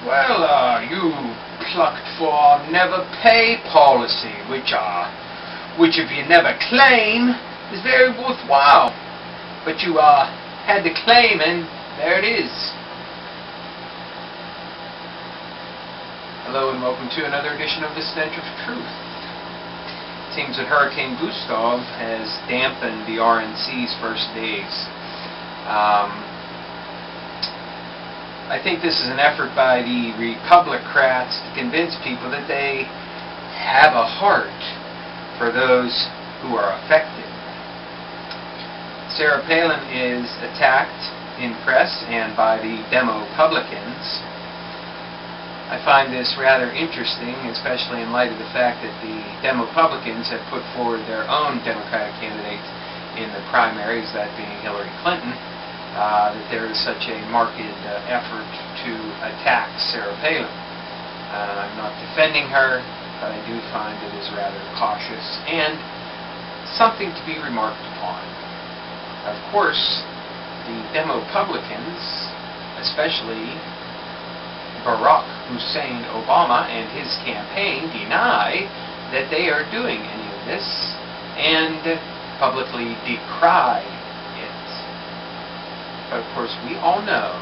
Well, you plucked for never pay policy, which if you never claim, is very worthwhile. But you had to claim, and there it is. Hello and welcome to another edition of The Stench of Truth. It seems that Hurricane Gustav has dampened the RNC's first days. I think this is an effort by the Republicrats to convince people that they have a heart for those who are affected. Sarah Palin is attacked in press and by the Demo-Publicans. I find this rather interesting, especially in light of the fact that the Demo-Publicans have put forward their own Democratic candidate in the primaries, that being Hillary Clinton. That there is such a marked effort to attack Sarah Palin. I'm not defending her, but I do find it is rather cautious and something to be remarked upon. Of course, the Demo-Publicans, especially Barack Hussein Obama and his campaign, deny that they are doing any of this and publicly decry it. But of course, we all know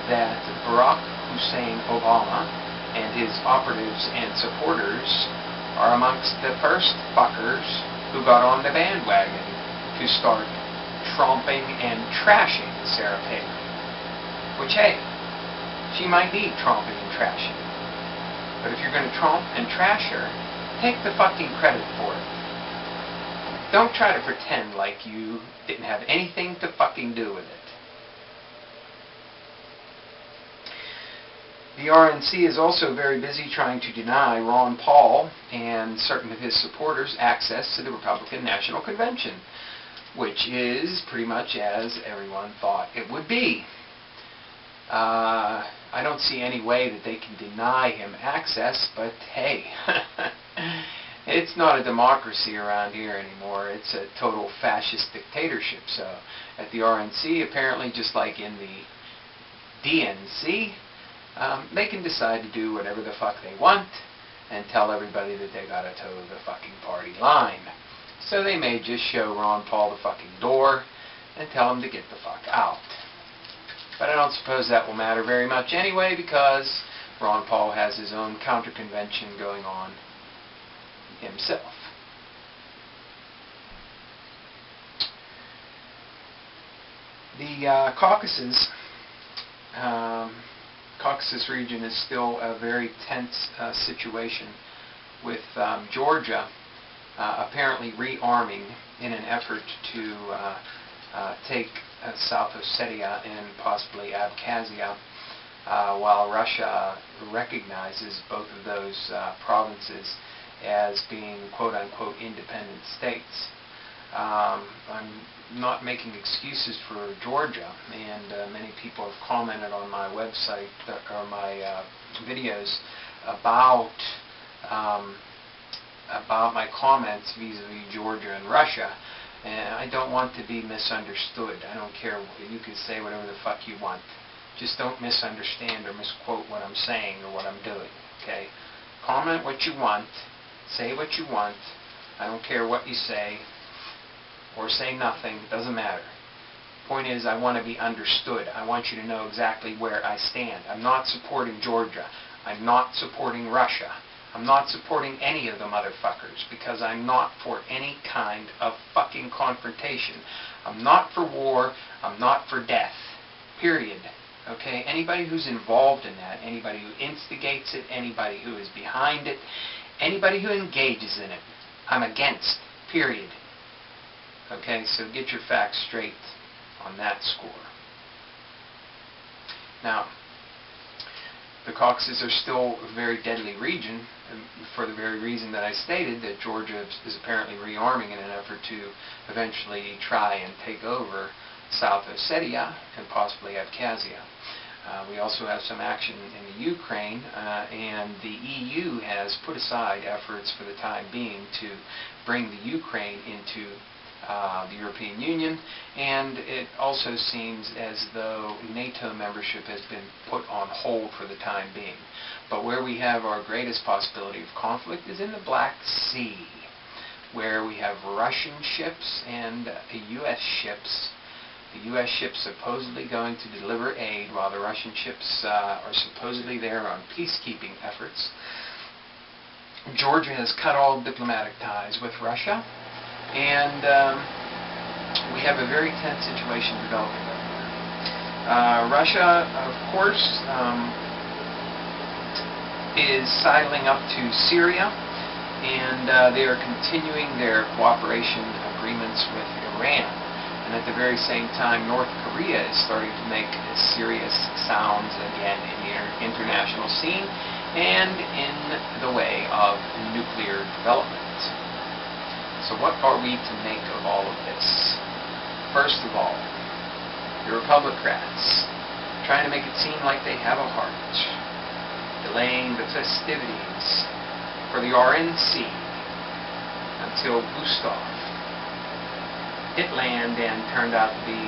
that Barack Hussein Obama and his operatives and supporters are amongst the first fuckers who got on the bandwagon to start tromping and trashing Sarah Palin. Which, hey, she might need tromping and trashing. But if you're going to tromp and trash her, take the fucking credit for it. Don't try to pretend like you didn't have anything to fucking do with it. The RNC is also very busy trying to deny Ron Paul and certain of his supporters access to the Republican National Convention, which is pretty much as everyone thought it would be. I don't see any way that they can deny him access, but hey, it's not a democracy around here anymore. It's a total fascist dictatorship. So at the RNC, apparently just like in the DNC, they can decide to do whatever the fuck they want and tell everybody that they gotta toe the fucking party line. So they may just show Ron Paul the fucking door and tell him to get the fuck out. But I don't suppose that will matter very much anyway, because Ron Paul has his own counter-convention going on himself. The Caucasus region is still a very tense situation, with Georgia apparently rearming in an effort to take South Ossetia and possibly Abkhazia, while Russia recognizes both of those provinces as being quote-unquote independent states. I'm not making excuses for Georgia, and many people have commented on my website or my videos about my comments vis-a-vis Georgia and Russia. And I don't want to be misunderstood. I don't care. You can say whatever the fuck you want. Just don't misunderstand or misquote what I'm saying or what I'm doing. Okay? Comment what you want. Say what you want. I don't care what you say. Or say nothing. It doesn't matter. Point is, I want to be understood. I want you to know exactly where I stand. I'm not supporting Georgia. I'm not supporting Russia. I'm not supporting any of the motherfuckers, because I'm not for any kind of fucking confrontation. I'm not for war. I'm not for death. Period. Okay? Anybody who's involved in that, anybody who instigates it, anybody who is behind it, anybody who engages in it, I'm against. Period. Okay? So get your facts straight on that score. Now, the Caucasus are still a very deadly region, for the very reason that I stated, that Georgia is apparently rearming in an effort to eventually try and take over South Ossetia and possibly Abkhazia. We also have some action in the Ukraine, and the EU has put aside efforts for the time being to bring the Ukraine into the European Union, and it also seems as though NATO membership has been put on hold for the time being. But where we have our greatest possibility of conflict is in the Black Sea, where we have Russian ships and U.S. ships. The U.S. ships supposedly going to deliver aid, while the Russian ships are supposedly there on peacekeeping efforts. Georgia has cut all diplomatic ties with Russia, and we have a very tense situation developing over there. Russia, of course, is sidling up to Syria, and they are continuing their cooperation agreements with Iran. And at the very same time, North Korea is starting to make serious sounds again in the international scene and in the way of nuclear development. So what are we to make of all of this? First of all, the Republicans trying to make it seem like they have a heart, delaying the festivities for the RNC until Gustav hit land and turned out to be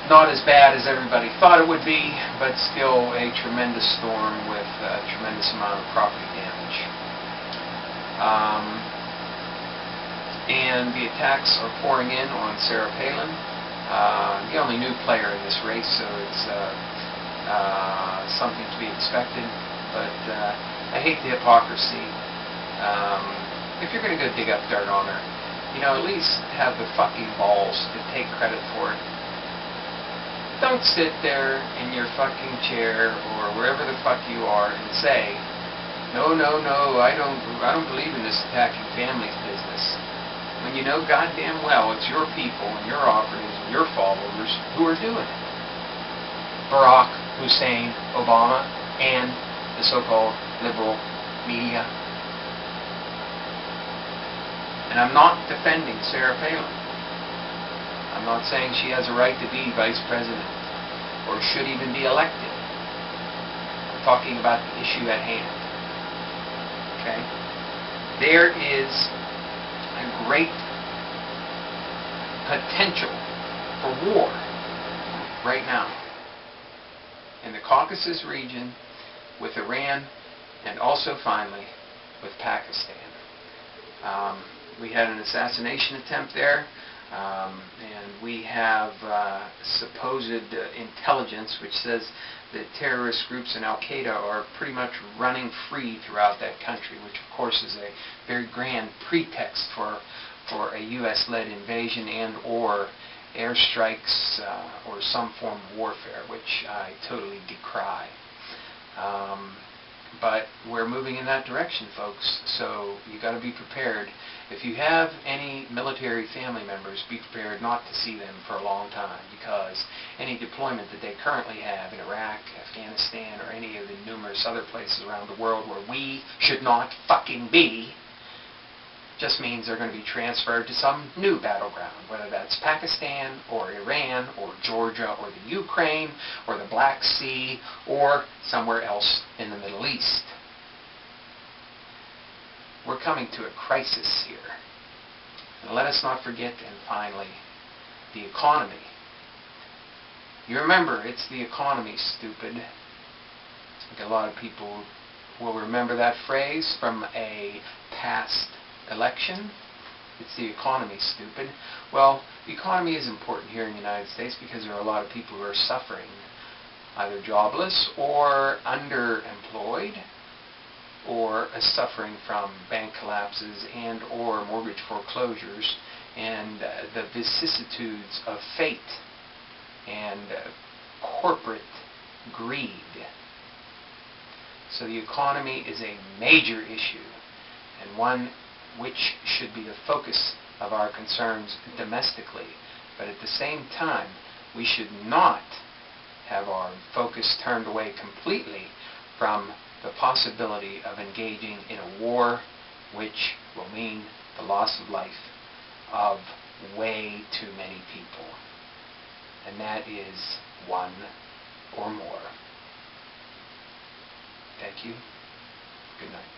not as bad as everybody thought it would be, but still a tremendous storm with a tremendous amount of property damage. And the attacks are pouring in on Sarah Palin, the only new player in this race, so it's something to be expected. But I hate the hypocrisy. If you're going to go dig up dirt on her, at least have the fucking balls to take credit for it. Don't sit there in your fucking chair or wherever the fuck you are and say, no, I don't believe in this attacking families business. When you know goddamn well it's your people and your operatives and your followers who are doing it. Barack Hussein Obama and the so-called liberal media. And I'm not defending Sarah Palin. I'm not saying she has a right to be vice president or should even be elected. I'm talking about the issue at hand. Okay? There is a great potential for war right now in the Caucasus region with Iran and also finally with Pakistan. We had an assassination attempt there, and we have supposed intelligence which says that terrorist groups and Al-Qaeda are pretty much running free throughout that country, which of course is a very grand pretext for a U.S.-led invasion and or airstrikes or some form of warfare, which I totally decry. But we're moving in that direction, folks, so you got to be prepared. If you have any military family members, be prepared not to see them for a long time, because any deployment that they currently have in Iraq, Afghanistan, or any of the numerous other places around the world where we should not fucking be, just means they're going to be transferred to some new battleground, whether that's Pakistan or Iran or Georgia or the Ukraine or the Black Sea or somewhere else in the Middle East. We're coming to a crisis here. And let us not forget, and finally, the economy. You remember, it's the economy, stupid. I think a lot of people will remember that phrase from a past election. It's the economy, stupid. Well, the economy is important here in the United States because there are a lot of people who are suffering, either jobless or underemployed, or suffering from bank collapses and or mortgage foreclosures and the vicissitudes of fate and corporate greed. So the economy is a major issue, and one which should be the focus of our concerns domestically. But at the same time, we should not have our focus turned away completely from the possibility of engaging in a war which will mean the loss of life of way too many people. And that is one or more. Thank you. Good night.